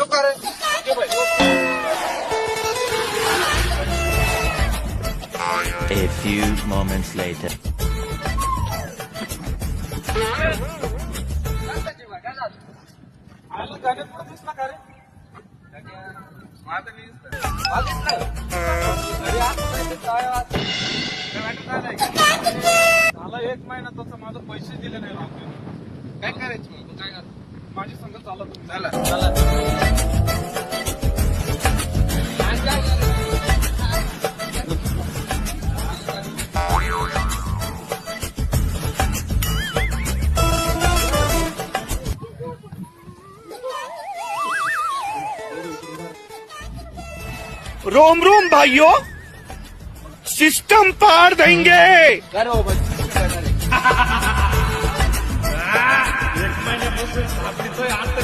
तो का रे? ये भाई. A few moments later. आलं गाण्यात पण दिसला का रे? माझं नाही दिसलं. अरे आता पैसे काय वाटत नाही का? मला 1 महिना तसं माझं पैसे दिले नाही राहते. काय करायचं मग? तू काय करतो? माझी संग चालला तुम्ही. चला. रोम रोम भाइयों, सिस्टम पार देंगे। काय रे बाबा? काय रे? 1 महिन्यापासून सापडतोय आता